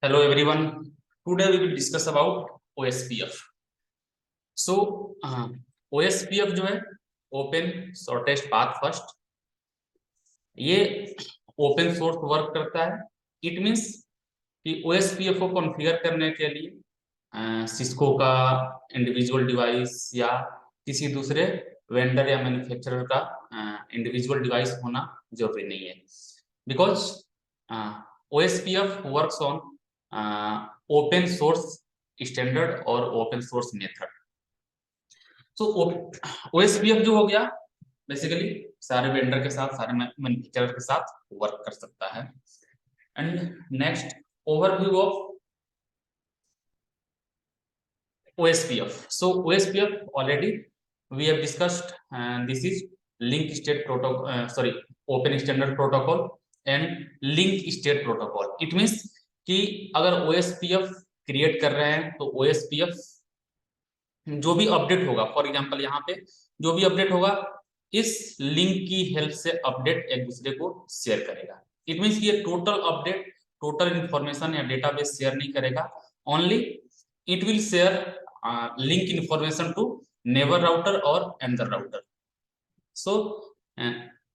Hello everyone. Today we will discuss about OSPF. So OSPF जो है open shortest path first, ये open source work करता है। It means कि OSPF को कॉन्फ़िगर करने के लिए सिस्को का इंडिविजुअल डिवाइस या किसी दूसरे वेंडर या मैन्युफैक्चरर का इंडिविजुअल डिवाइस होना जरूरी नहीं है, because OSPF works on open source standard और ओपन सोर्स मेथड। सो OSPF जो हो गया बेसिकली सारे वेंडर के साथ, सारे मैन्युफैक्चरर के साथ वर्क कर सकता है। And next, overview of OSPF. So OSPF already we have discussed, and this is link state protocol, open standard protocol and link state protocol. It means कि अगर OSPF क्रिएट कर रहे हैं तो OSPF जो भी अपडेट होगा, फॉर एग्जांपल यहाँ पे जो भी अपडेट होगा इस लिंक की हेल्प से अपडेट एक दूसरे को शेयर करेगा। इट मींस ये टोटल अपडेट, टोटल इंफॉर्मेशन या डेटाबेस शेयर नहीं करेगा, only it will share link information to neighbor router or another router. So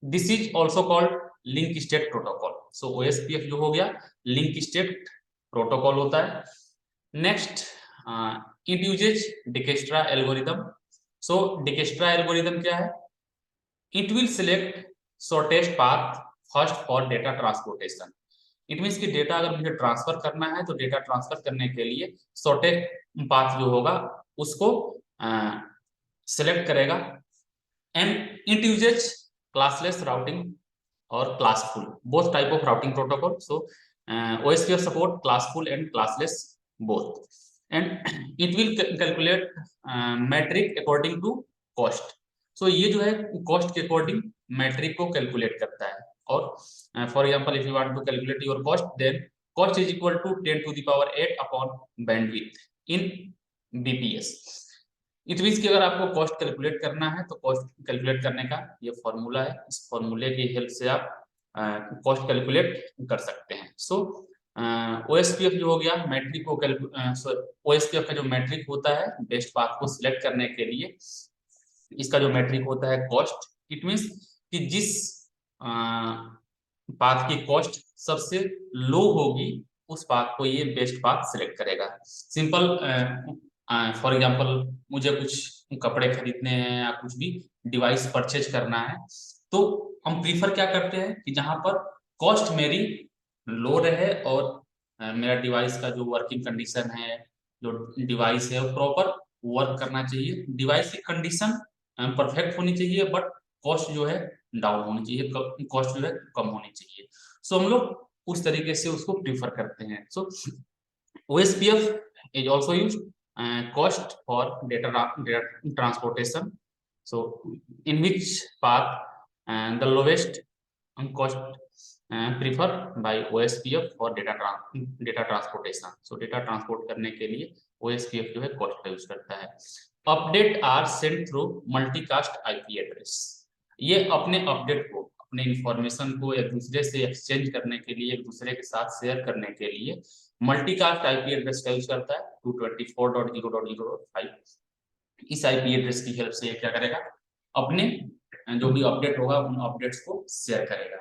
this is also called link state protocol. So OSPF जो हो गया link state protocol होता है। Next, it uses Dijkstra algorithm. So Dijkstra algorithm क्या है? It will select shortest path first for data transportation. It means कि data अगर मुझे ट्रांसफर करना है तो डेटा ट्रांसफर करने के लिए शॉर्टेस्ट पाथ जो होगा उसको सिलेक्ट करेगा। And it uses classless routing और classful, both type of routing protocol. So OSPF support classful and classless both, and it will calculate metric according to cost. So ये जो है कॉस्ट के according matric को calculate करता है। और for example, if you want to calculate your cost, then cost is equal to 10 to the power 8 upon bandwidth in BPS. It means कि अगर आपको कॉस्ट कैलकुलेट करना है तो कॉस्ट कैलकुलेट करने का ये फॉर्मूला है, इस फॉर्मूले की हेल्प से आप कॉस्ट कैलकुलेट कर सकते हैं। सो OSPF जो हो गया मैट्रिक को OSPF का जो मैट्रिक होता है बेस्ट पाथ को सिलेक्ट करने के लिए, इसका जो मैट्रिक होता है कॉस्ट। इट मींस कि जिस पाथ की कॉस्ट सबसे लो होगी उस पाथ को ये बेस्ट पाथ सिलेक्ट करेगा। सिंपल, फॉर एग्जांपल मुझे कुछ कपड़े खरीदने हैं या कुछ भी डिवाइस परचेज करना है, तो हम प्रीफर क्या करते हैं कि जहां पर कॉस्ट मेरी लो रहे और मेरा डिवाइस का जो वर्किंग कंडीशन है, जो डिवाइस है वो प्रॉपर वर्क करना चाहिए, डिवाइस की कंडीशन परफेक्ट होनी चाहिए, बट कॉस्ट जो है डाउन होनी चाहिए, कॉस्ट जो है कम होनी चाहिए। सो हम लोग उस तरीके से उसको प्रीफर करते हैं। सो OSPF is also use cost for data transportation. So in which path the lowest cost preferred by OSPF for data transportation. So data transport करने के लिए OSPF जो है cost का यूज करता है। Update are send through multicast IP address. ये अपने अपडेट को, अपने इंफॉर्मेशन को एक दूसरे से एक्सचेंज करने के लिए, एक दूसरे के साथ शेयर करने के लिए मल्टीकास्ट IP एड्रेस का यूज करता है 224.0.0.5। इस IP एड्रेस की हेल्प से ये क्या करेगा, अपने जो भी अपडेट होगा उन अपडेट्स को शेयर करेगा।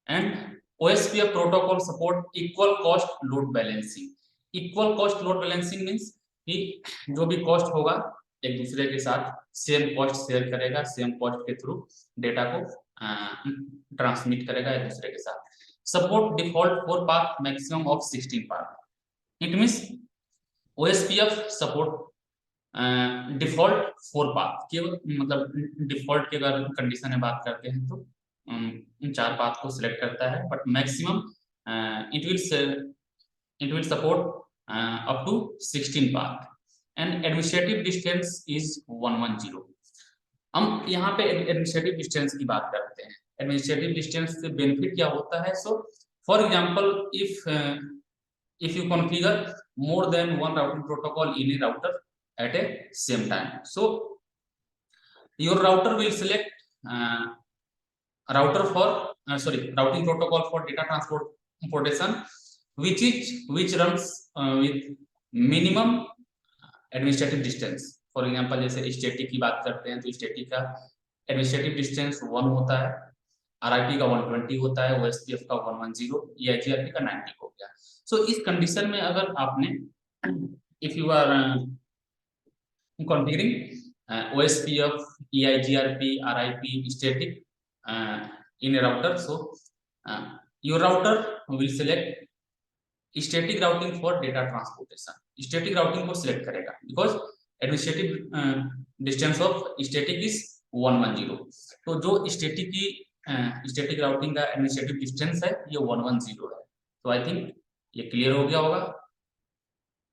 And OSPF protocol support equal cost load balancing. Equal cost load balancing means कि जो भी कॉस्ट होगा एक दूसरे के साथ सेम कॉस्ट शेयर करेगा, सेम कॉस्ट के थ्रू डेटा को ट्रांसमिट करेगा एक दूसरे के साथ। Support default 4 path maximum of 16 path. It means OSPF support default 4 path के, मतलब डिफॉल्ट के अगर कंडीशन में बात करते हैं तो इन 4 पाथ को सिलेक्ट करता है, but maximum it will support up to 16 path. And administrative distance is 110। हम यहाँ पे एडमिनिस्ट्रेटिव डिस्टेंस की बात करते हैं। एडमिनिस्ट्रेटिव डिस्टेंस से बेनिफिट क्या होता है? So for example if you configure more than one routing protocol in a router at a same time, so your router will select routing protocol for data transportation which runs with minimum administrative distance. For example जैसे static की बात करते हैं तो static का administrative distance 1 होता है, RIP का 120 होता है, ओएसपीएफ का 110, ईआईजीआरपी का 90 हो गया। सो इस कंडीशन में अगर आपने if you are configuring OSPF, EIGRP, RIP, static in a router. So your router will select static routing for data transportation. Static routing को select करेगा because administrative distance of static is 110. तो जो static की static routing का administrative distance है ये 110 है। तो आई थिंक ये क्लियर हो गया होगा।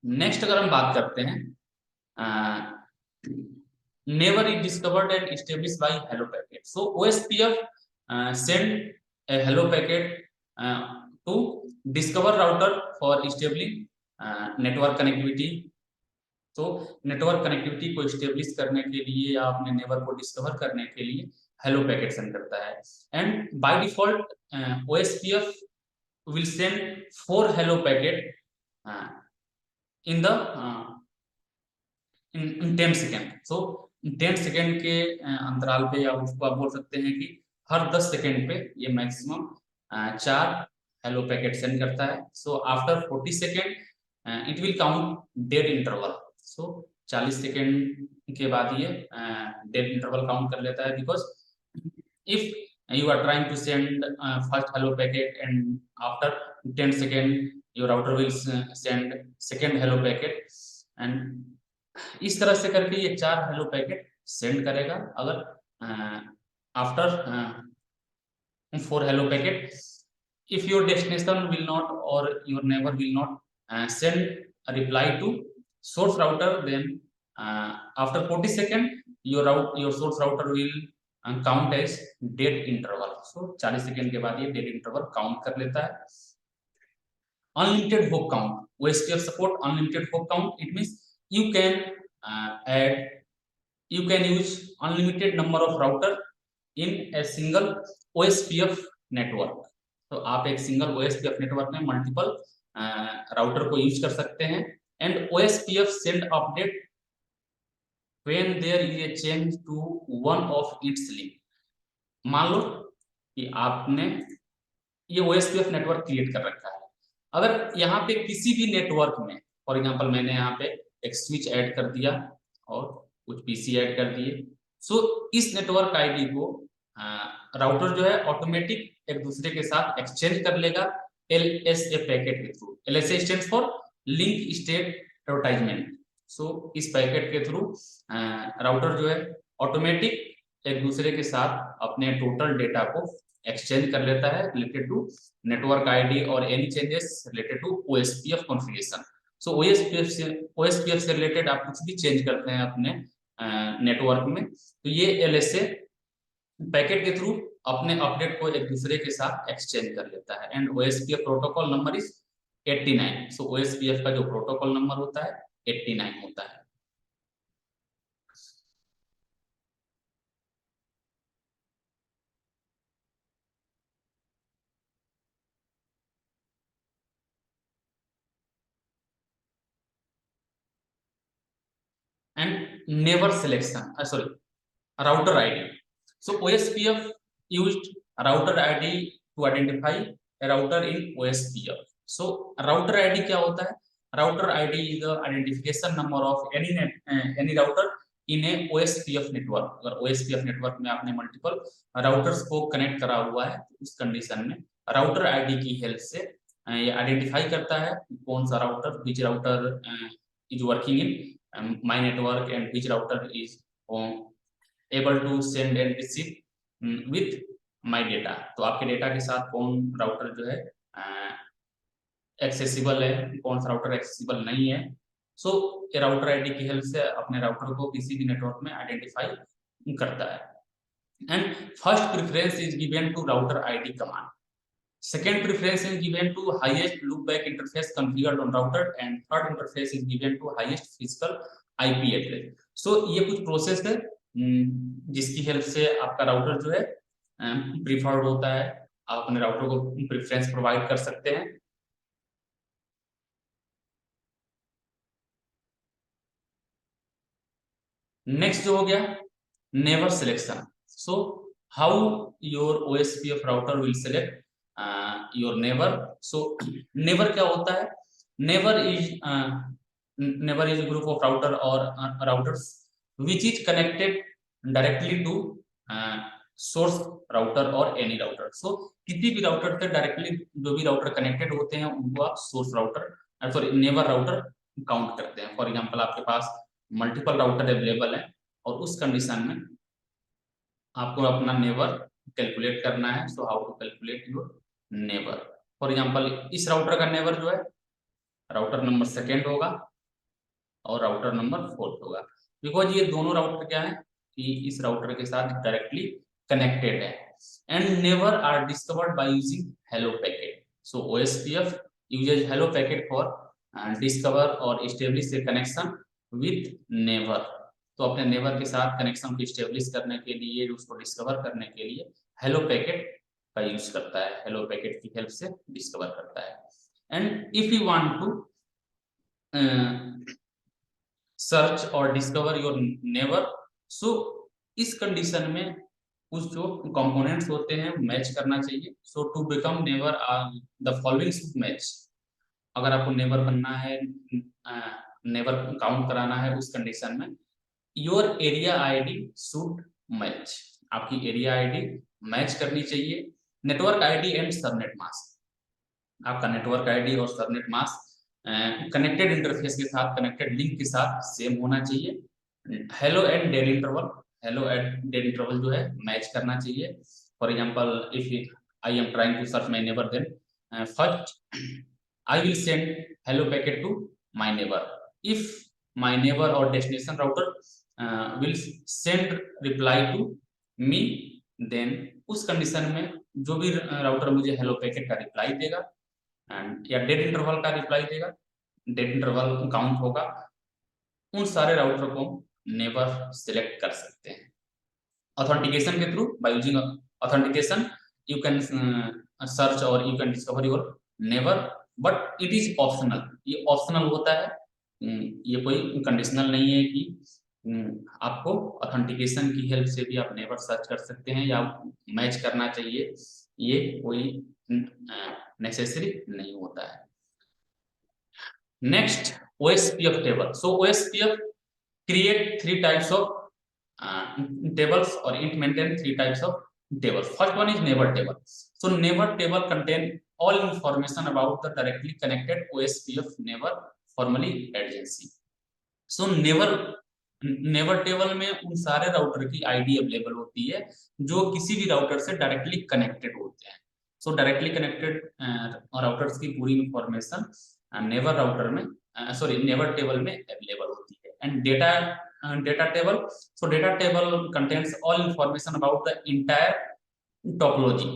नेक्स्ट अगर हम बात करते हैं never is discovered and established by hello packet. So OSPF send a hello packet to discover router for establishing network connectivity. तो नेटवर्क कनेक्टिविटी को स्टेब्लिश करने के लिए या अपने नेबर को डिस्कवर करने के लिए हेलो पैकेट सेंड करता है। And by default OSPF will send 4 hello packet in the in 10 second. So 10 second के अंतराल पे या उसको आप बोल सकते हैं कि हर 10 सेकेंड पे ये मैक्सिमम 4 हेलो पैकेट सेंड करता है। So after 40 second it will count dead interval. So 40 second के बाद ये डेड इंटरवल काउंट कर लेता है because if you are trying to send first hello packet and after 10 second your router will send second hello packet and इस तरह से करके ये 4 हेलो पैकेट सेंड करेगा। अगर after 4 hello packet if your destination will not or your neighbor will not send a reply to source router then after 40 second your source router will count as dead interval. So 40 second के बाद ये dead interval count कर लेता है। Unlimited hop count, OSPF support unlimited hop count. It means you can use unlimited number of router in a single OSPF network. तो आप एक single OSPF network में मल्टीपल राउटर को यूज कर सकते हैं। And OSPF send update when there is a change to one of its link. मान लो कि आपने ये OSPF नेटवर्क क्रिएट कर रखा है, अगर यहाँ पे किसी भी नेटवर्क में फॉर एग्जांपल मैंने यहाँ पे एक स्विच ऐड कर दिया और कुछ पीसी ऐड कर दिए। सो इस नेटवर्क आईडी को राउटर जो है ऑटोमेटिक एक दूसरे के साथ एक्सचेंज कर लेगा LSA पैकेट के through. LSA stands for link state advertisement. So इस पैकेट के थ्रू राउटर जो है ऑटोमेटिक एक दूसरे के साथ अपने टोटल डेटा को एक्सचेंज कर लेता है रिलेटेड टू नेटवर्क आईडी और any changes related to OSPF configuration. So OSPF से रिलेटेड आप कुछ भी चेंज करते हैं अपने नेटवर्क में तो ये LSA पैकेट के थ्रू अपने अपडेट को एक दूसरे के साथ एक्सचेंज कर लेता है। And OSPF protocol number is 89। So OSPF का जो प्रोटोकॉल नंबर होता है 89 होता है। And never selection router ID. So OSPF used router ID to identify a router in OSPF. So router ID क्या होता है? Router ID is the identification number of any router in a OSPF network. अगर OSPF network में आपने multiple routers को connect करा हुआ है तो उस कंडीशन में राउटर आईडी की हेल्प से ये आइडेंटिफाई करता है कौन सा router which router is working in my network and which router is able to send and receive with my data। तो आपके डेटा के साथ कौन राउटर जो है एक्सेसिबल है, कौन सा राउटर एक्सेसिबल नहीं है। सो ये राउटर आईडी की हेल्प से अपने राउटर को किसी भी नेटवर्क में आइडेंटिफाई करता है। And first preference is given to router ID command. Second preference is given to highest loopback interface configured on router and third interface is given to highest physical IP address. So ये कुछ process है जिसकी help से आपका router जो है preferred होता है। आप अपने राउटर को प्रेफरेंस प्रोवाइड कर सकते हैं। नेक्स्ट जो हो गया neighbour selection. So how your OSPF router will select your neighbour. So neighbour क्या होता है? Neighbour is group of router और routers which is connected directly to source router और एनी राउटर. सो किसी भी राउटर से डायरेक्टली जो भी राउटर कनेक्टेड होते हैं उनको आप source router sorry never router count करते हैं. फॉर एग्जांपल आपके पास मल्टीपल राउटर अवेलेबल है और उस कंडीशन में आपको अपना नेवर कैलकुलेट करना है. So how to calculate your neighbour. For example इस राउटर का नेवर जो है राउटर नंबर सेकेंड होगा और राउटर नंबर फोर्थ होगा, बिकॉज ये दोनों राउटर क्या है कि इस राउटर के साथ डायरेक्टली कनेक्टेड है. And neighbour are discovered by using hello packet. So OSPF uses hello packet for discover और establish a connection with never. तो अपने नेवर के साथ कनेक्शन को स्टेब्लिश करने के लिए उसको डिस्कवर करने के लिए हेलो पैकेट का यूज करता है, हेलो पैकेट की हेल्प से डिस्कवर करता है. And if you want to search और डिस्कवर योर नेवर, सो इस कंडीशन में कुछ जो कंपोनेंट्स होते हैं मैच करना चाहिए. So to become neighbour the following should match. अगर आपको नेवर बनना है, नेवर काउंट कराना है, उस कंडीशन में your area ID should match. आपकी एरिया आईडी मैच करनी चाहिए. Network ID and subnet mask. आपका नेटवर्क आईडी और सबनेट मास्क कनेक्टेड इंटरफेस के साथ, कनेक्टेड लिंक के साथ सेम होना चाहिए. Hello and dead interval, hello and dead interval जो है मैच करना चाहिए. For example if I am trying to search my neighbour, then first I will send hello packet to my neighbour. If my neighbour और destination router will send reply to me, then उस condition में जो भी router मुझे hello packet का reply देगा या dead interval का रिप्लाई देगा, डेड इंटरवल काउंट होगा, उन सारे राउटर को नेवर सिलेक्ट कर सकते हैं. ऑथेंटिकेशन के through, by using authentication you can search और you can discover your neighbour, but it is optional. ये ऑप्शनल होता है, ये कोई कंडीशनल नहीं है कि आपको ऑथेंटिकेशन की हेल्प से भी आप नेवर सर्च कर सकते हैं या मैच करना चाहिए, ये कोई नेसेसरी नहीं होता है. Next OSPF table. So OSPF create three types of tables or it maintain three types of tables. First one is neighbor table. So neighbor table contain all information about the directly connected OSPF neighbor, formerly adjacency. So never table में उन सारे router की ID available होती है जो किसी भी router से डायरेक्टली कनेक्टेड होते हैं. सो डायरेक्टली कनेक्टेड राउटर्स की पूरी इंफॉर्मेशन नेवर राउटर में सॉरी नेवर टेबल में अवेलेबल होती है. And data table. So data table contains all information about the entire topology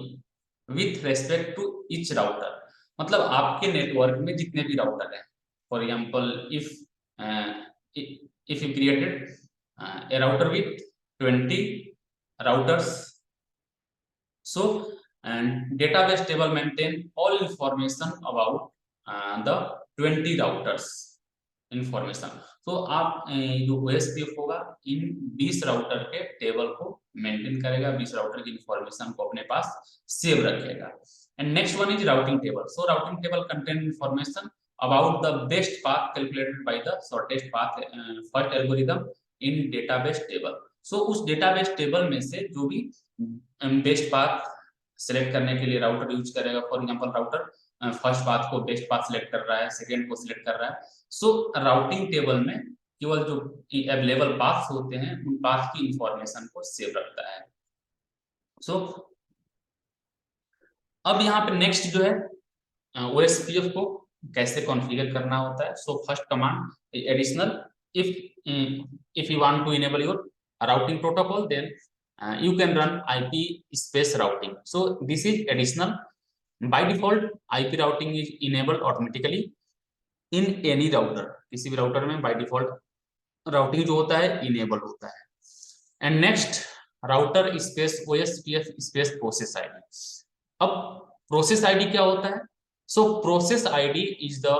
with respect to each router. मतलब आपके नेटवर्क में जितने भी राउटर हैं, for example if you created a router with 20 routers, so and database table maintain all information about the 20 routers information. तो आप जो OSPF होगा इन 20 राउटर के टेबल को मेंटेन करेगा, 20 राउटर की इंफॉर्मेशन को अपने पास सेव रखेगा. And next one is routing table. So routing table contain information about the best path calculated by the shortest path first algorithm in database table. So उस database table में से जो भी best path select करने के लिए router use करेगा, for example router first path को बेस्ट पाथ सिलेक्ट कर रहा है, सेकंड को सिलेक्ट कर रहा है. सो राउटिंग टेबल में केवल जो अवेलेबल पाथ्स होते हैं उन पाथ की इंफॉर्मेशन को सेव रखता है. सो अब यहाँ पे नेक्स्ट जो है OSPF को कैसे कॉन्फ़िगर करना होता है. So first command additional, if you want to enable your routing protocol, then you can run IP space routing. So this is additional. By default IP routing is enabled automatically in any router. किसी भी router में by default routing जो होता है enable होता है. And next router space OSPF space process ID. अब process ID क्या होता है? So process ID is the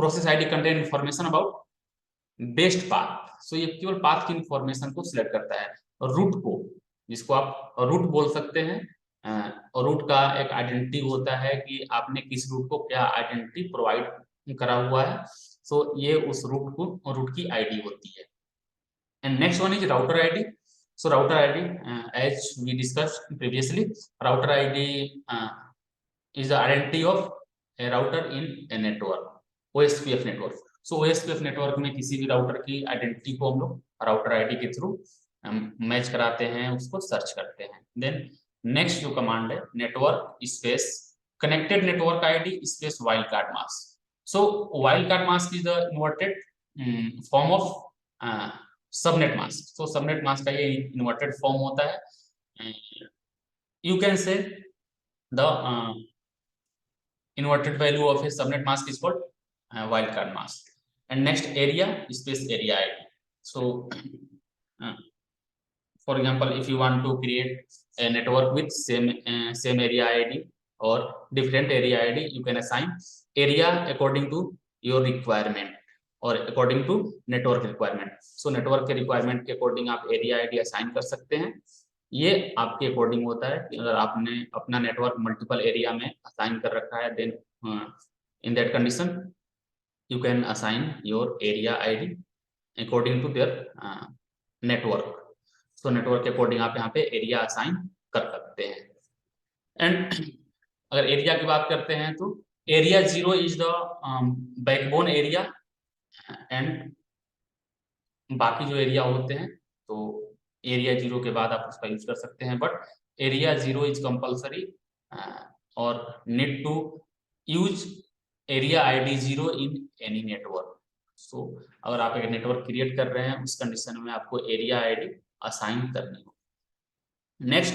process ID contain information about best path. सो ये केवल पाथ की इंफॉर्मेशन को सिलेक्ट करता है। रूट को, जिसको आप रूट बोल सकते हैं, और रूट का एक आइडेंटिटी होता है कि आपने किस रूट को क्या आइडेंटिटी प्रोवाइड करा हुआ है। सो ये उस रूट की आईडी होती है। And next one is router ID. So router ID, as we discussed previously, router ID is the identity of a router in a network, OSPF network. So OSPF network में किसी भी router की identity को हम लोग router ID के through match कराते हैं, उसको सर्च करते हैं। देन नेक्स्ट जो कमांड है, network space connected network ID space wild card mask. So wild card mask is the inverted form of subnet mask. तो सबनेट मास्क का ये इन्वर्टेड फॉर्म होता है। You can say the inverted value of a subnet mask is called wildcard mask. And next, area space area ID. So for example, if you want to create a network with same area ID or different area ID, you can assign area according to your requirement or according to network requirement. So network के requirement के according आप area ID assign कर सकते हैं। ये आपके according होता है कि अगर आपने अपना नेटवर्क मल्टीपल एरिया में असाइन कर रखा है, then in that condition you can assign your area ID according to their network. So network के अकॉर्डिंग आप यहाँ पे एरिया असाइन कर सकते हैं। एंड अगर एरिया की बात करते हैं तो area 0 is the backbone area, and बाकी जो एरिया होते हैं तो एरिया 0 के बाद आप उसका यूज कर सकते हैं, बट एरिया 0 इज कंपल्सरी और need to use area ID 0 in any network. So अगर आप एक नेटवर्क क्रिएट कर रहे हैं, उस कंडीशन में आपको एरिया आईडी असाइन करनी हो। Next,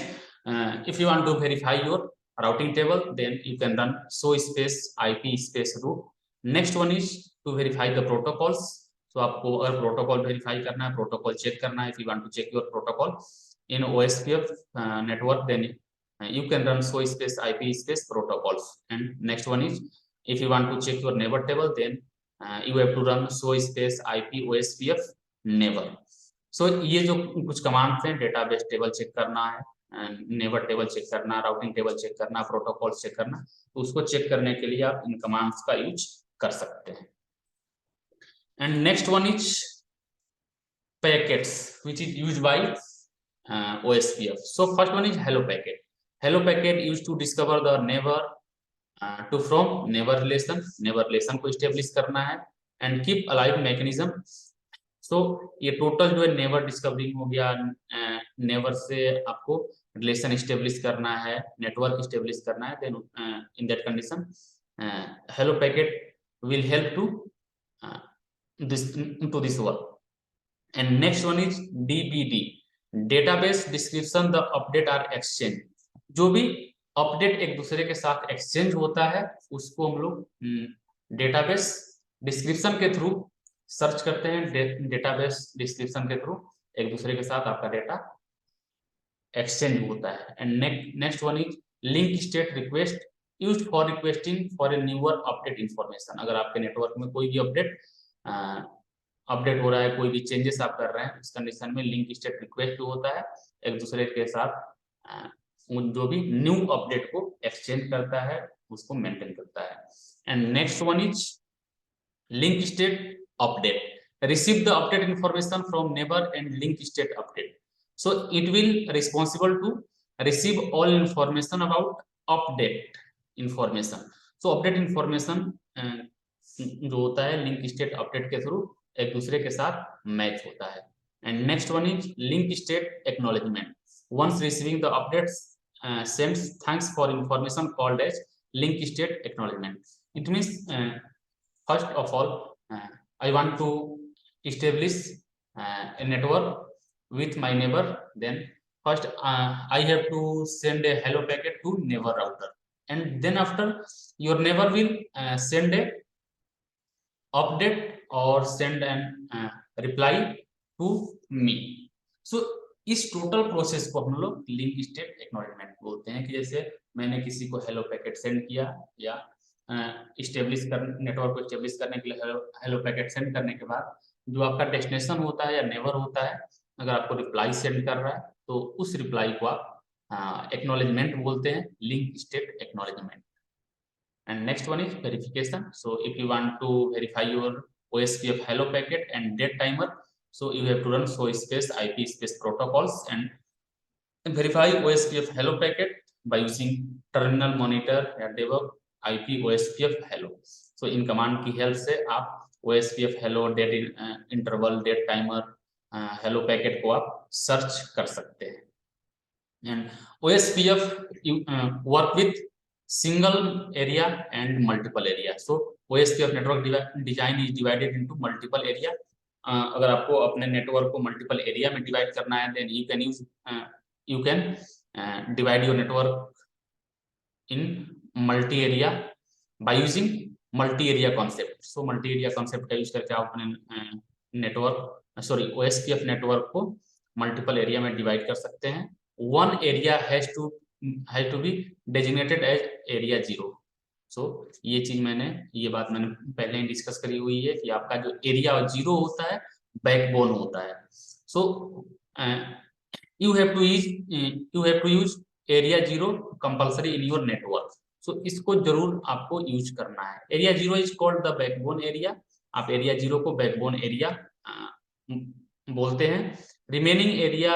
if you want to verify your routing table, then you can run so space IP space route. Next one is to verify the protocols. तो आपको अगर प्रोटोकॉल वेरीफाई करना है, protocol check करना है, if you want to check your protocol in OSPF network, then you can run so space IP space protocols. And next one is if you want to check your neighbor table, then you have to run so space IP OSPF neighbor. So ये जो कुछ commands हैं, database table check करना है, neighbour table check करना, routing table check करना, protocol check करना, तो उसको चेक करने के लिए आप इन कमांड्स का यूज कर सकते हैं। And next one is packets, which is used by OSPF. So first one is hello packet. Hello packet used to discover the neighbor to from neighbor relation. Neighbor relation को establish करना है and keep alive mechanism. So ये total जो है neighbour discovering हो गया, neighbour से आपको रिलेशन इस्टेब्लिश करना है, नेटवर्क इस्टेब्लिश करना है, then in that condition hello packet will help to this work. And next one is DBD, database description the update are exchange. जो भी अपडेट एक दूसरे के साथ एक्सचेंज होता है, उसको हम लोग डेटाबेस डिस्क्रिप्शन के थ्रू सर्च करते हैं। डेटाबेस डिस्क्रिप्शन के थ्रू एक दूसरे के साथ आपका डेटा एक्सचेंज होता है। And next one is link state request, used for requesting for a newer update information. अगर आपके नेटवर्क में कोई भी अपडेट हो रहा है, कोई भी चेंजेस आप कर रहे हैं, इस कंडीशन में लिंक स्टेट रिक्वेस्ट होता है, एक दूसरे के साथ जो भी न्यू अपडेट को एक्सचेंज करता है, उसको मेंटेन करता है। And next one is link state update, receive the update information from neighbour and link state update. So it will responsible to receive all information about update information. So update information जो होता है link state update के through एक दूसरे के साथ match होता है। And next one is link state acknowledgement, once receiving the updates sends thanks for information called as link state acknowledgement. It means first of all I want to establish a network with my neighbor, then first I have to send a hello packet to neighbor router, and then after your neighbor will send a update or send an reply to me. So इस total process को हम लोग link state acknowledgement बोलते हैं। कि जैसे मैंने किसी को हेलो पैकेट सेंड किया, या नेटवर्क को स्टेब्लिश करने के लिए हेलो पैकेट सेंड करने के बाद जो आपका डेस्टिनेशन होता है या नेबर होता है, अगर आपको रिप्लाई सेंड कर रहा है तो उस रिप्लाई को आप एक्नॉलेजमेंट बोलते हैं, link state acknowledgement. And next one is verification. So if you want to verify your OSPF hello packet and date timer, so you have to run show space IP space protocols and verify OSPF hello packet by using terminal monitor या debug IP OSPF hello. So इन command की help से आप OSPF hello dead interval dead timer hello packet को आप search कर सकते हैं। And OSPF work with single area and multiple area. So OSPF network design is divided into multiple area. अगर आपको अपने नेटवर्क को मल्टीपल एरिया में डिवाइड करना है, then you can divide your network in multi area by using multi area concept. So multi area concept का use करके आप अपने नेटवर्क OSPF नेटवर्क को मल्टीपल एरिया में डिवाइड कर सकते हैं। One area has to be designated as area 0. So ये बात मैंने पहले ही डिस्कस करी हुई है कि आपका जो एरिया 0 होता है बैकबोन होता है। So you have to use area 0 compulsory in your network. So इसको जरूर आपको यूज करना है। area 0 is called the backbone area. आप area 0 को बैकबोन एरिया बोलते हैं। Remaining area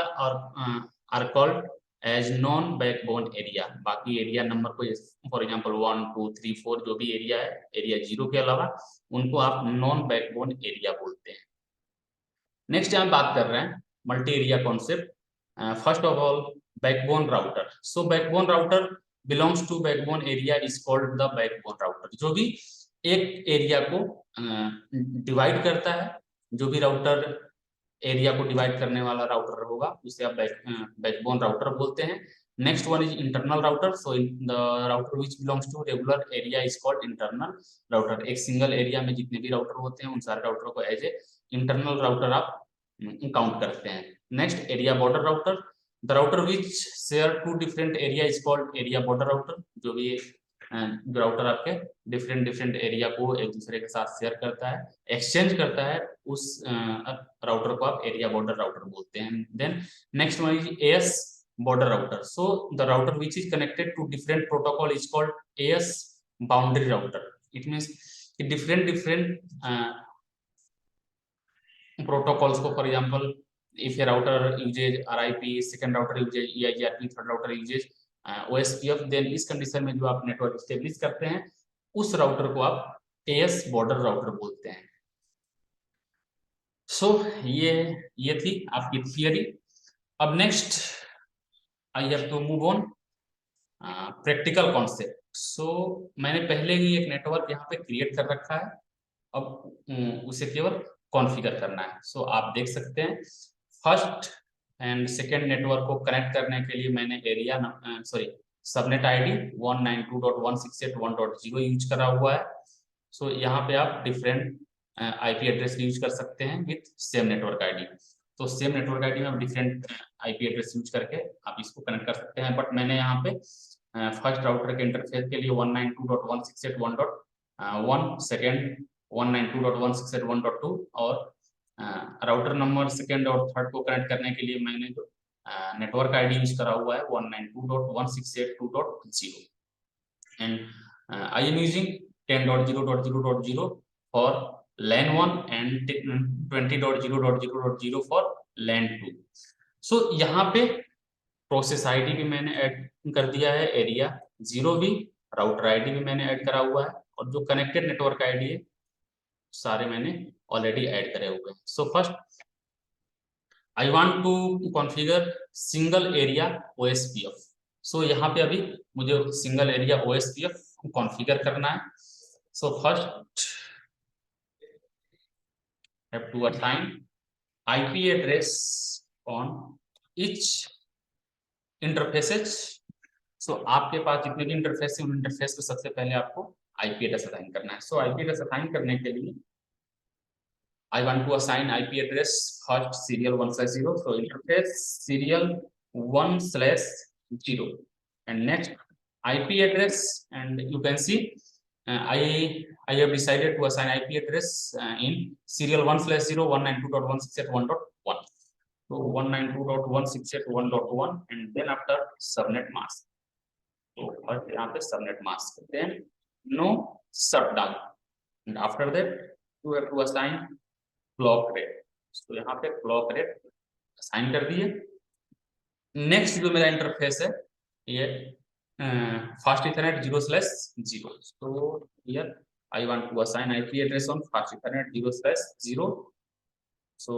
are called as non backbone area. बाकी एरिया नंबर को फॉर एग्जांपल 1 2 3 4 जो भी एरिया है एरिया 0 के अलावा उनको आप नॉन बैकबोन एरिया बोलते हैं। नेक्स्ट हम बात कर रहे हैं multi area concept. First of all backbone router. So backbone router belongs to backbone area is called the backbone router. जो भी एक एरिया को डिवाइड करता है, जो भी राउटर एरिया को डिवाइड करने वाला राउटर होगा उसे आप बैकबोन राउटर बोलते हैं। Next one is internal router. So the router which belongs to regular area is called internal router. एक सिंगल एरिया में जितने भी राउटर होते हैं उन सारे राउटर को एज ए इंटरनल राउटर आप काउंट करते हैं। Next area border router. The router which share to different area is called area border router. जो भी जो राउटर आपके डिफरेंट एरिया को एक दूसरे के साथ शेयर करता है, एक्सचेंज करता है, उस राउटर को आप एरिया बॉर्डर राउटर बोलते हैं। Then next one is AS border router. So the router which is connected to different protocol is called AS boundary router. It means different protocols को, for example, if a router uses RIP, second router uses EIGRP, third router uses OSPF, then इस condition में जो आप network establish करते हैं उस router को आप AS बॉर्डर राउटर बोलते हैं। सो ये थी आपकी थियरी। अब next I have to move on practical concept. So मैंने पहले ही एक नेटवर्क यहाँ पे क्रिएट कर रखा है, अब उसे केवल कॉन्फ़िगर करना है। सो आप देख सकते हैं फर्स्ट एंड सेकेंड नेटवर्क को कनेक्ट करने के लिए मैंने एरिया सबनेट आईडी 192.168.1.0 यूज करा हुआ है। सो यहाँ पे आप डिफरेंट आईपी एड्रेस यूज कर सकते हैं विथ सेम नेटवर्क आईडी। तो सेम नेटवर्क आईडी में आप डिफरेंट आईपी एड्रेस यूज करके आप इसको कनेक्ट कर सकते हैं। बट मैंने यहाँ पे फर्स्ट राउटर के इंटरफेस के लिए 192.168.1.1, सेकेंड 192.168.1.2 और राउटर नंबर सेकेंड और थर्ड को कनेक्ट करने के लिए मैंने जो नेटवर्क आईडी यूज करा हुआ है 192.168.2.0 and I am using 10.0.0.0 for LAN 1 and 20.0.0.0 for LAN 2। सो यहाँ पे प्रोसेस आईडी भी मैंने ऐड कर दिया है, एरिया 0 भी, राउटर आईडी भी मैंने ऐड करा हुआ है और जो कनेक्टेड नेटवर्क आईडी है सारे मैंने ऑलरेडी ऐड करे हुए हैं। So first I want to configure single area OSPF। सो यहाँ पे अभी मुझे सिंगल एरिया OSPF कॉन्फ़िगर करना है। So first have to assign IP address on each interfaces. So आपके पास जितने भी इंटरफेस है उन इंटरफेस को सबसे पहले आपको IP एड्रेस असाइन करना है। सो IP एड्रेस असाइन करने के लिए I want to assign IP address first serial 1/0. So interface serial 1/0 and next IP address, and you can see I have decided to assign IP address in serial 1/0 192.168.1.1. So 192.168.1.1 and then after subnet mask. So first यहाँ पे subnet mask, then no shutdown, and after that you have to assign clock rate. So यहाँ पे clock rate assign कर दिए. Next जो मेरा interface है ये fast Ethernet 0/0. So here I want to assign IP address on fast Ethernet 0/0. So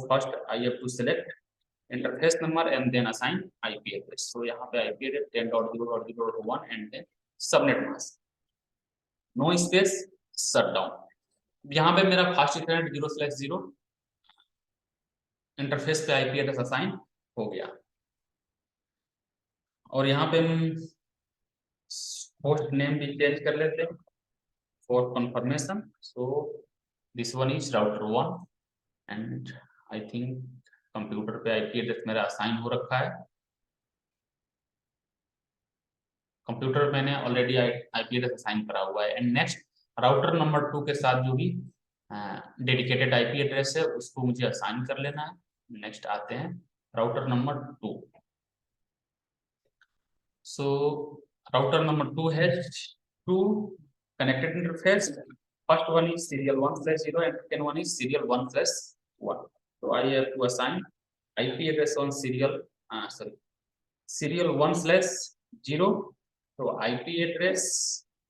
first I have to select interface number and then assign IP address. So यहाँ पे IP address 10.0.0.1 and then subnet mask. No space shutdown. यहाँ पे मेरा fast Ethernet 0/0 interface पे IP address assign हो गया. और यहाँ पे हम होस्ट नेम भी चेंज कर लेते हैं for confirmation. So this one is router 1 and I think computer पे IP एड्रेस मेरा असाइन हो रखा है. कंप्यूटर मैंने ऑलरेडी IP एड्रेस असाइन करा हुआ है. एंड नेक्स्ट राउटर नंबर 2 के साथ जो भी डेडिकेटेड IP एड्रेस है उसको मुझे असाइन कर लेना है. नेक्स्ट आते हैं router number 2. So router number 2 है 2 connected interface. First one is serial 1/0 and second one is serial 1/1. So I have to assign IP address on serial 1/0. So IP address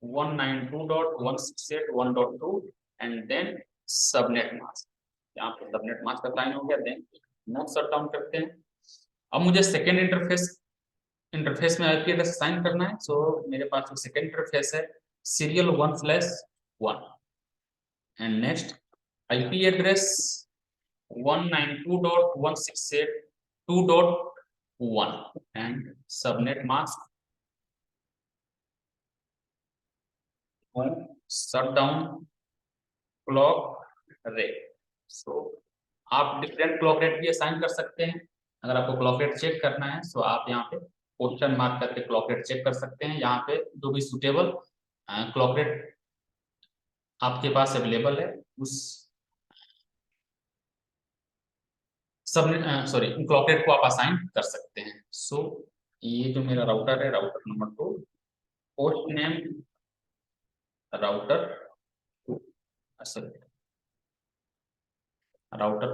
192.168.1.2 and then subnet mask. यहाँ पे subnet mask का sign हो गया. Then no shutdown करते हैं. अब मुझे second interface में IP एड्रेस असाइन करना है. सो मेरे पास जो सेकेंड इंटरफेस है serial 1/1 and next IP address 192.168.2.1 and subnet mask shutdown clock rate. So आप डिफरेंट क्लॉक रेट भी असाइन कर सकते हैं. अगर आपको क्लॉक रेट चेक करना है तो आप यहाँ पे क्वेश्चन मार्क करके क्लॉक रेट चेक कर सकते हैं. यहाँ पे जो भी सुटेबल क्लॉक रेट आपके पास अवेलेबल है उस क्लॉक रेट को आप असाइन कर सकते हैं. सो ये जो मेरा राउटर है router number 2 host name router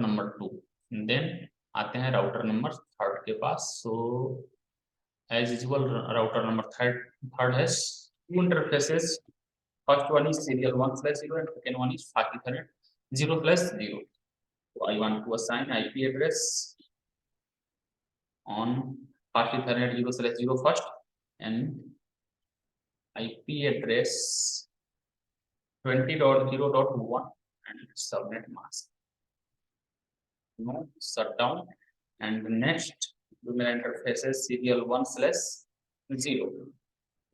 number 2. Then आते हैं राउटर नंबर 3 के पास. So as usual router number 3 है 2 interfaces. First one is serial 1/0 and second one is fast Ethernet 0/0. So I want to assign IP address on fast Ethernet 0/0 first and IP address 20.0.1 and subnet mask. No shutdown. And next जो मेरा interface है serial 1/0.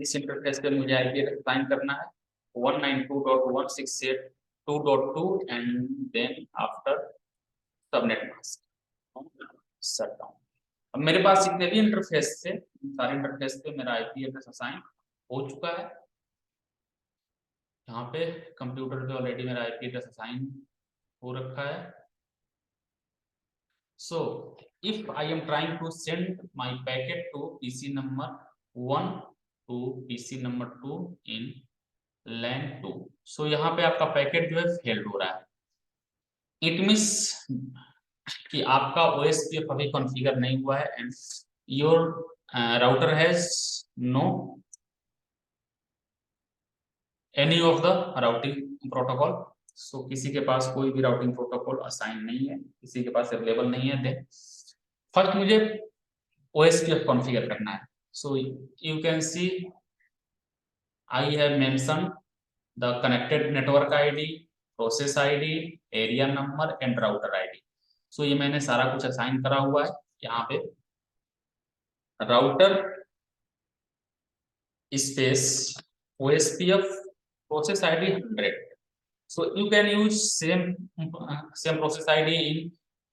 इस interface पे मुझे IP address assign करना है 192.168.2.2 and then after subnet mask shutdown. अब मेरे पास जितने भी इंटरफेस थे सारे इंटरफेस पे मेरा IP एड्रेस असाइन हो चुका है. यहाँ पे कंप्यूटर पे ऑलरेडी मेरा IP एड्रेस असाइन हो रखा है. So if I am trying to send my packet to PC number 1 to PC number 2 in LAN 2. सो यहाँ पे आपका पैकेट जो है फेल्ड हो रहा है. इट मीन्स कि आपका OSPF अभी कॉन्फ़िगर नहीं हुआ है and your router has no any of the routing protocol. So किसी के पास कोई भी राउटिंग प्रोटोकॉल असाइन नहीं है, किसी के पास अवेलेबल नहीं है. देन फर्स्ट मुझे OSPF कॉन्फ़िगर करना है. So you can see I have mentioned the connected network ID, process ID, area number and router ID. So ये मैंने सारा कुछ असाइन करा हुआ है. यहाँ पे router space OSPF process ID 100. So you can use same process ID in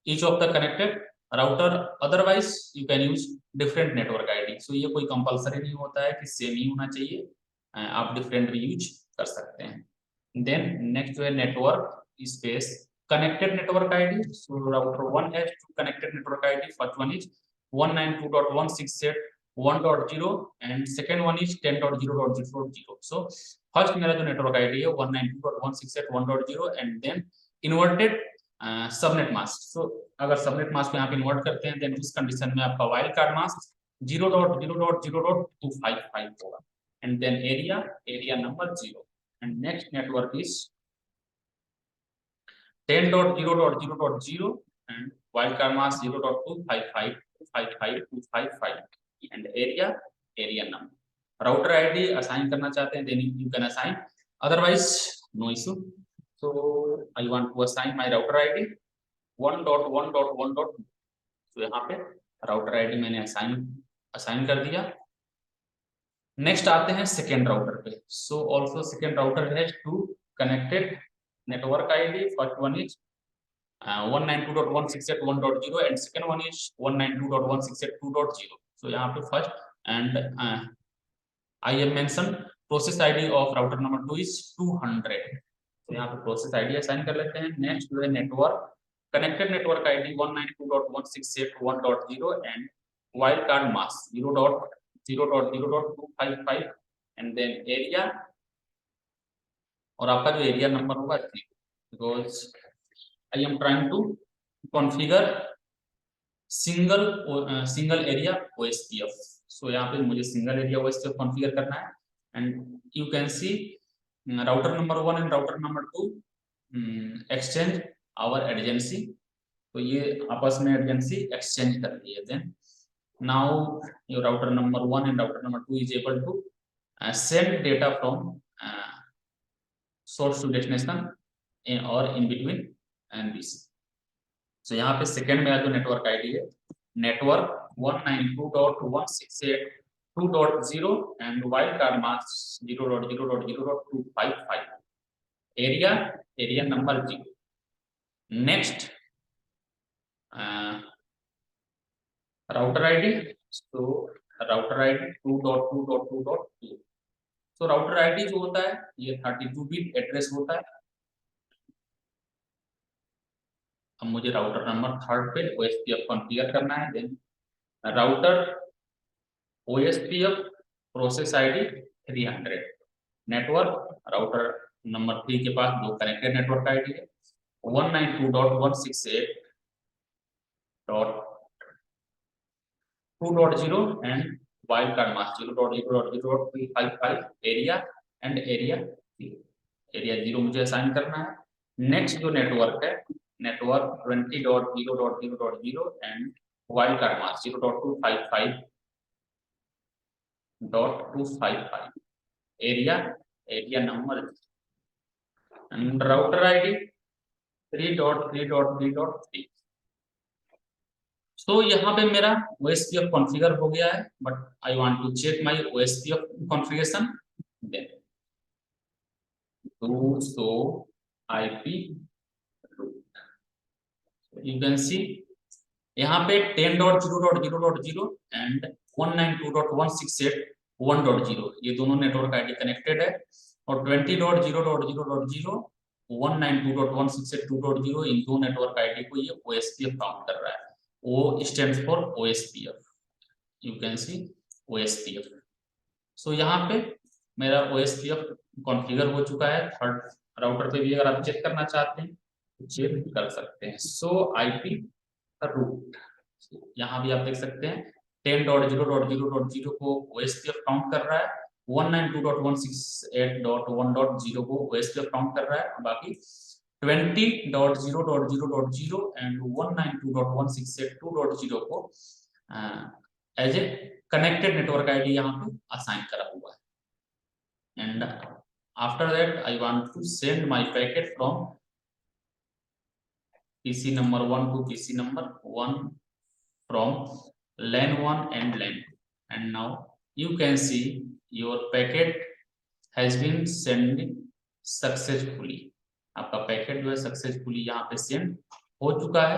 each of the connected router. Otherwise you can use different network ID. So ये कोई कंपलसरी नहीं होता है कि सेम ही होना चाहिए. आप डिफरेंट भी यूज कर सकते हैं। देन नेक्स्ट जो है network space connected network ID. So router 1 has two connected network ID. First one is 192.168.1.0 and second one is 10.0.0.0. So first मेरा जो network ID है 192.168.1.0 and then inverted subnet mask. So अगर subnet mask को यहाँ पे invert करते हैं then उस कंडीशन में आपका वाइल्ड कार्ड मास्क 0.0.0.255 होगा and then area number 0 and next network is 10.0.0.0 and wildcard mask 0.255 and area number. Router ID assign करना चाहते हैं then you can assign, otherwise no issue. So I want to assign my router ID 1.1.1. तो यहाँ पे router ID मैंने assign कर दिया। Next आते हैं सेकेंड राउटर पे। So also second router has to connected network ID. First one is 192.168.1.0 and second one is 192.168.2.0. So यहाँ पे first and I have mentioned process ID of router number 2 is 200. तो यहाँ पे process ID assign कर लेते हैं। Next जो है network connected network ID 192.168.1.0 and wildcard mask 0.0.0.255 and then area और आपका जो एरिया नंबर होगा 3 because I am trying to configure single area OSPF. So यहाँ पे मुझे सिंगल एरिया OSPF कॉन्फ़िगर करना है and you can see router number 1 and router number 2 exchange our adjacency. तो ये आपस में adjacency exchange कर रही है। Then now your router number 1 and router number 2 is able to send data from source to destination or in between and this. So यहाँ पे second मेरा जो नेटवर्क आईडी है network 192.168.2.0 and wildcard mask 0.0.0.255 area number 0। Next router ID, तो router ID 2.2.2.2। तो router ID जो होता है ये 32 बिट एड्रेस होता है। अब मुझे राउटर नंबर 3 पे OSPF कॉन्फ़िगर करना है। Then router OSPF process ID 300 network router number 3 के पास दो कनेक्टेड नेटवर्क आईडी है 192.168.2.0 and wildcard mask 0.0.0.355 area 0 मुझे असाइन करना है। नेक्स्ट जो नेटवर्क है network 20.0.0.0 and wildcard mask 0.255.255 area number and router ID 3.3.3.3। सो यहाँ पे मेरा OSPF कॉन्फ़िगर हो गया है but I want to check my OSPF configuration. Then to show IP route you can see यहाँ पे 10.0.0.0 एंड 192.168.1.0 ये दोनों नेटवर्क आईडी कनेक्टेड है और 20.0.0.0 192.168.2.0 इन दो नेटवर्क आईडी को ये OSPF काउंट कर रहा है। O stands for OSPF, you can see OSPF। सो यहाँ पे मेरा OSPF कॉन्फ़िगर हो चुका है। थर्ड राउटर पे भी अगर आप चेक करना चाहते हैं तो चेक कर सकते हैं। सो IP रूट यहाँ भी आप देख सकते हैं 10.0.0.0 को OSPF काउंट कर रहा है 192.168.1.0 को OSPF काउंट कर रहा है बाकी 20.0.0.0 एंड 192.168.2.0 को as a connected network ID यहाँ पे असाइन करा हुआ है। And after that I want to send my packet from PC number 1 to PC number 1 from LAN 1 and LAN 2 and now you can see your packet has been sent successfully। आपका packet जो है successfully यहाँ पे send हो चुका है।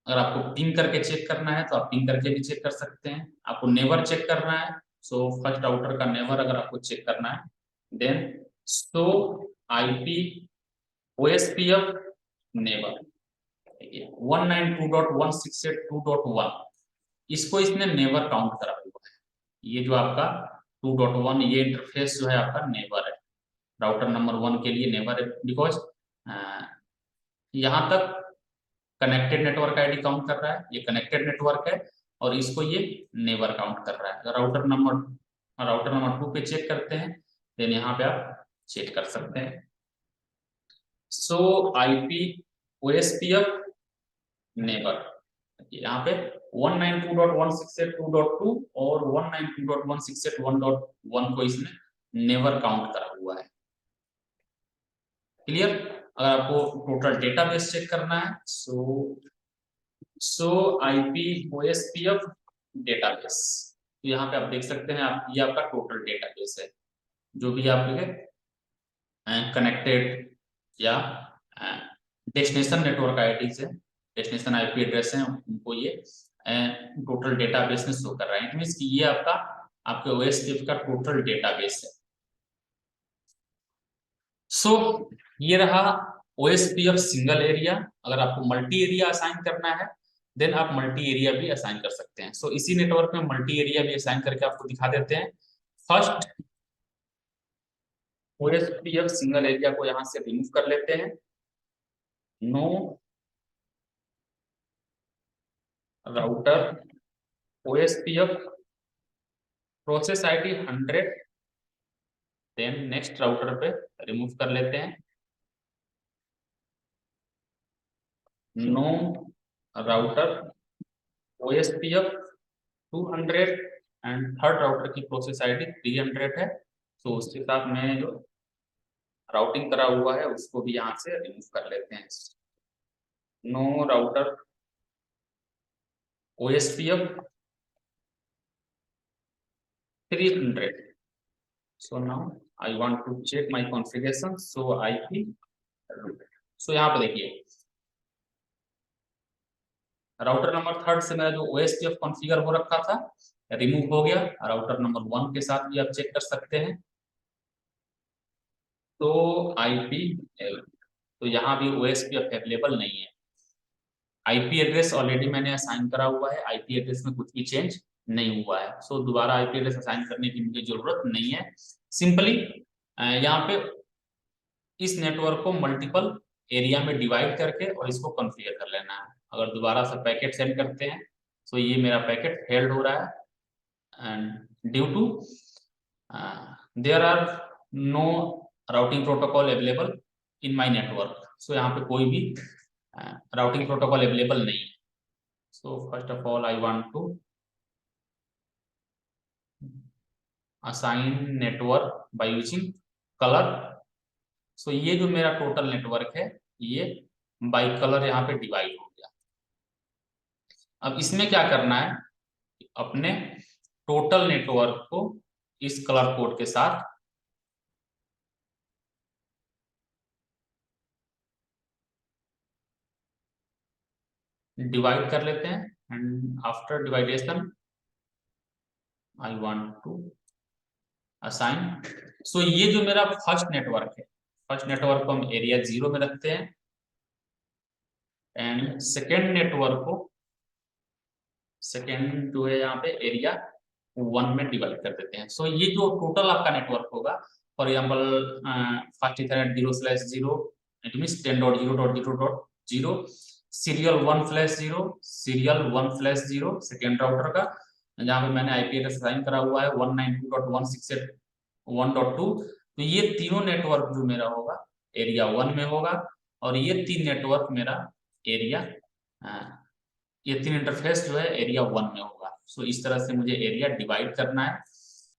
अगर आपको पिंग करके चेक करना है तो आप पिंग करके भी चेक कर सकते हैं। आपको नेवर चेक करना है सो फर्स्ट राउटर का नेवर अगर आपको चेक करना है then show IP OSPF neighbour, 192.168.2.1, इसको इसने नेबर काउंट करा हुआ है। ये जो आपका 2.1 ये इंटरफेस जो है आपका नेबर है, राउटर नंबर 1 के लिए नेबर है, बिकॉज यहाँ तक कनेक्टेड नेटवर्क आईडी काउंट कर रहा है, ये कनेक्टेड नेटवर्क है, और इसको ये नेबर काउंट कर रहा है। राउटर नंबर 2 पे चेक करते हैं, देन यहाँ पे आप चेक कर सकते हैं। सो आईपी ओएसपीएफ नेबर, यहाँ पे 192.168.2.2 और 192.168.1.1 को इसने नेवर काउंट करा हुआ है। क्लियर? अगर आपको टोटल डेटाबेस चेक करना है, सो आईपी ओएसपीएफ डेटाबेस, तो यहाँ पे आप देख सकते हैं, आप ये आपका टोटल डेटाबेस है, जो भी आपके कनेक्टेड या डेस्टिनेशन नेटवर्क आईडी से डेस्टिनेशन आईपी एड्रेस है, उनको ये टोटल डेटाबेस में शो कर रहा है। इट मींस कि ये आपके ओएसपीएफ का टोटल डेटाबेस है। सो ये रहा ओएसपीएफ सिंगल एरिया। अगर आपको मल्टी एरिया असाइन करना है, देन आप मल्टी एरिया भी असाइन कर सकते हैं। सो इसी नेटवर्क में मल्टी एरिया भी असाइन करके आपको दिखा देते हैं। फर्स्ट ओएसपीएफ सिंगल एरिया को यहां से रिमूव कर लेते हैं। No router OSPF process ID 100, then next router पे रिमूव कर लेते हैं। No router OSPF 200 and third router की प्रोसेस आईडी 300 है, तो उसके साथ में जो राउटिंग करा हुआ है उसको भी यहाँ से रिमूव कर लेते हैं। No router OSPF 300, so now I want to check my configuration, so IP root, so यहाँ पे देखिए राउटर नंबर 3 से मेरा जो ओएसपीएफ कॉन्फ़िगर हो रखा था रिमूव हो गया। राउटर नंबर 1 के साथ भी आप चेक कर सकते हैं। तो आईपी तो यहाँ भी ओएसपीएफ अवेलेबल नहीं है। आईपी एड्रेस ऑलरेडी मैंने असाइन करा हुआ है, आईपी एड्रेस में कुछ भी चेंज नहीं हुआ है। सो दोबारा आईपी एड्रेस असाइन करने की मुझे जरूरत नहीं है। सिंपली यहाँ पे इस नेटवर्क को मल्टीपल एरिया में डिवाइड करके और इसको कॉन्फ़िगर कर लेना है। अगर दोबारा से पैकेट सेंड करते हैं तो ये मेरा पैकेट फेल्ड हो रहा है and due to there are no routing protocol available in my network. So यहाँ पे कोई भी राउटिंग प्रोटोकॉल अवेलेबल नहीं है। So first of all I want to assign network by using colour. So ये जो मेरा टोटल नेटवर्क है ये बाय कलर यहाँ पे डिवाइड हो गया। अब इसमें क्या करना है, अपने टोटल नेटवर्क को इस कलर कोड के साथ डिवाइड कर लेते हैं and after divideation I want to assign. So ये जो मेरा फर्स्ट नेटवर्क है, फर्स्ट नेटवर्क को हम एरिया 0 में रखते हैं एंड सेकेंड जो है यहाँ पे एरिया 1 में डिवाइड कर देते हैं। सो ये जो टोटल आपका नेटवर्क होगा, for example first Ethernet 0/0, it means 10.0.0.0 serial 1/0 serial 1/0 second router का, जहाँ पे मैंने आईपी एड्रेस असाइन करा हुआ है 192.168.1.2। तो ये तीनों नेटवर्क जो मेरा होगा एरिया 1 में होगा, और ये 3 नेटवर्क मेरा एरिया ये 3 इंटरफेस जो है एरिया 1 में होगा। सो इस तरह से मुझे एरिया डिवाइड करना है।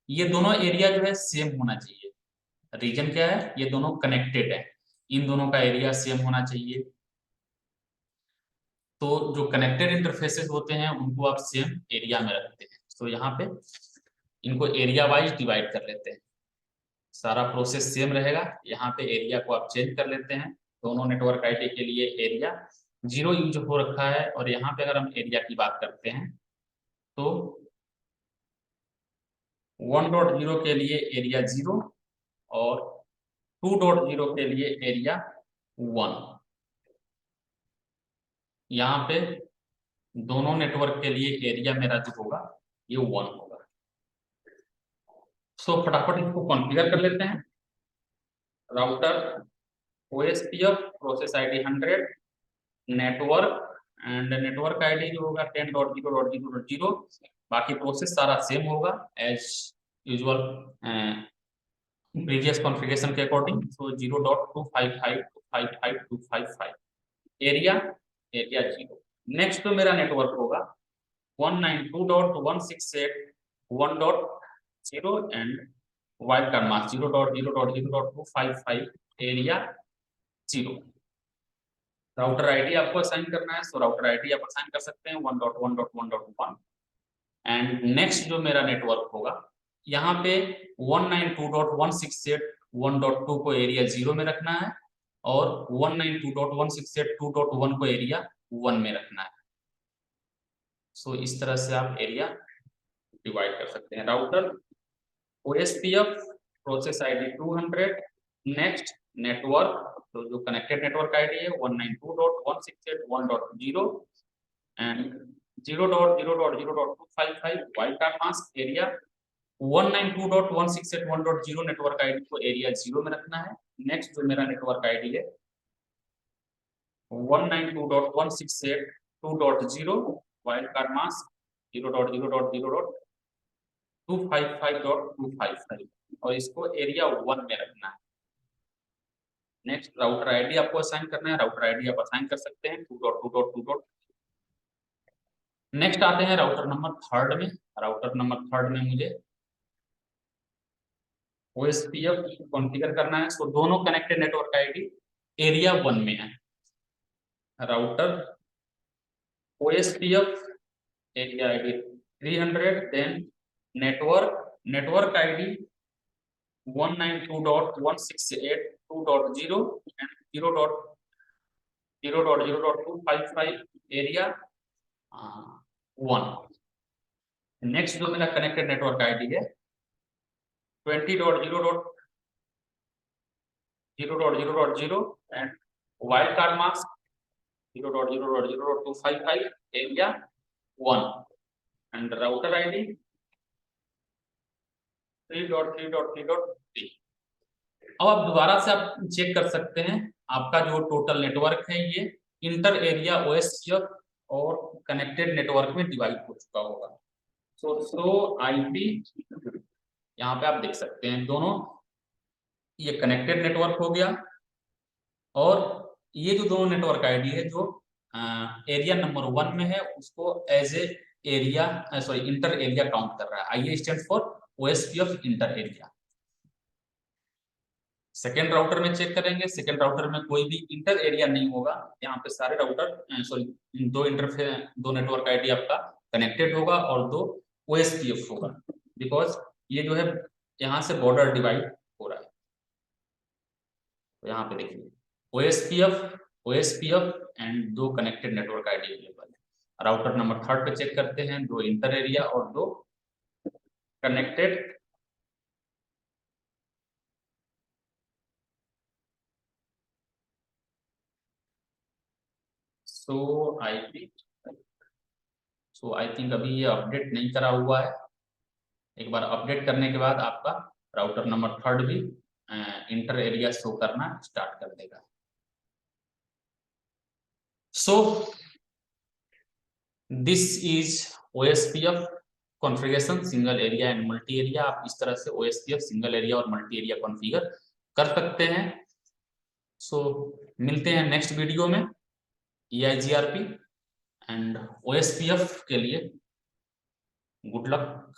ये दोनों एरिया जो है सेम होना चाहिए। रीजन क्या है, ये दोनों कनेक्टेड है, इन दोनों का एरिया सेम होना चाहिए। तो जो कनेक्टेड इंटरफेसेस होते हैं उनको आप सेम एरिया में रखते हैं। तो यहाँ पे इनको एरिया वाइज डिवाइड कर लेते हैं, सारा प्रोसेस सेम रहेगा। यहाँ पे एरिया को आप चेंज कर लेते हैं। दोनों नेटवर्क आईडी के लिए एरिया 0 यूज हो रखा है, और यहाँ पे अगर हम एरिया की बात करते हैं तो 1.0 के लिए एरिया 0 और 2.0 के लिए एरिया 1। यहाँ पे दोनों नेटवर्क के लिए एरिया मेरा जो होगा ये 1 होगा। सो फटाफट इसको कॉन्फ़िगर कर लेते हैं। Router OSPF process ID 100, network and network ID जो होगा 10.0.0.0, बाकी प्रोसेस सारा सेम होगा एज यूजुअल प्रीवियस कॉन्फ़िगरेशन के अकॉर्डिंग। सो 0.255.255.255 एरिया 0। नेक्स्ट तो मेरा नेटवर्क होगा 192.168.1.0 and wildcard mask 0.0.0.255 area 0। Router ID आपको असाइन करना है, सो राउटर आईडी आप असाइन कर सकते हैं 1.1.1.1 एंड नेक्स्ट जो मेरा नेटवर्क होगा यहाँ पे 192.168.1.2 को एरिया 0 में रखना है और 192.168.2.1 को एरिया 1 में रखना है। सो इस तरह से आप एरिया डिवाइड कर सकते हैं। Router OSPF process ID 200, next network तो जो कनेक्टेड नेटवर्क आईडी है 192.168.1.0 and 0.0.0.255 wild card mask area 192.168.1.0 network ID को एरिया 0 में रखना है। नेक्स्ट जो मेरा नेटवर्क आईडी है 192.168.2.0 वाइल्ड कार्ड मास्क 0.0.0.255.255 और इसको एरिया 1 में रखना है। नेक्स्ट राउटर आईडी आपको असाइन करना है, राउटर आईडी आप असाइन कर सकते हैं 2.2.2. नेक्स्ट आते हैं राउटर नंबर 3 में। राउटर नंबर 3 में मुझे OSPF कॉन्फ़िगर करना है। सो दोनों कनेक्टेड नेटवर्क आईडी एरिया 1 में है। राउटर OSPF एरिया आईडी 300, देन network ID 192.168.2.0 and 0.0.255 area 1। Next जो मेरा कनेक्टेड नेटवर्क आईडी है 20.0.0.0 and wildcard mask 0.0.0.255 area 1 and router ID 3.3.3.3। अब आप दोबारा से आप चेक कर सकते हैं आपका जो टोटल नेटवर्क है ये इंटर एरिया OSPF और कनेक्टेड नेटवर्क में डिवाइड हो चुका होगा। सो IP यहाँ पे आप देख सकते हैं दोनों ये कनेक्टेड नेटवर्क हो गया और ये जो दोनों नेटवर्क आईडी है जो एरिया नंबर 1 में है उसको as a area sorry inter area count कर रहा है। IA stand for OSPF inter area. Second router में चेक करेंगे, सेकेंड राउटर में कोई भी इंटर एरिया नहीं होगा। यहाँ पे सारे राउटर सॉरी दो नेटवर्क आईडी आपका कनेक्टेड होगा और 2 OSPF होगा बिकॉज ये जो है यहाँ से बॉर्डर डिवाइड हो रहा है। तो यहाँ पे देखिए OSPF and 2 connected network ID available है। राउटर नंबर 3 पे चेक करते हैं 2 इंटर एरिया और 2 कनेक्टेड। सो आई थिंक अभी ये अपडेट नहीं करा हुआ है। एक बार अपडेट करने के बाद आपका राउटर नंबर 3 भी इंटर एरिया शो करना स्टार्ट कर देगा। So this is OSPF configuration single area and multi area. आप इस तरह से OSPF सिंगल एरिया और मल्टी एरिया कॉन्फ़िगर कर सकते हैं। सो मिलते हैं नेक्स्ट वीडियो में EIGRP एंड OSPF के लिए। Good luck.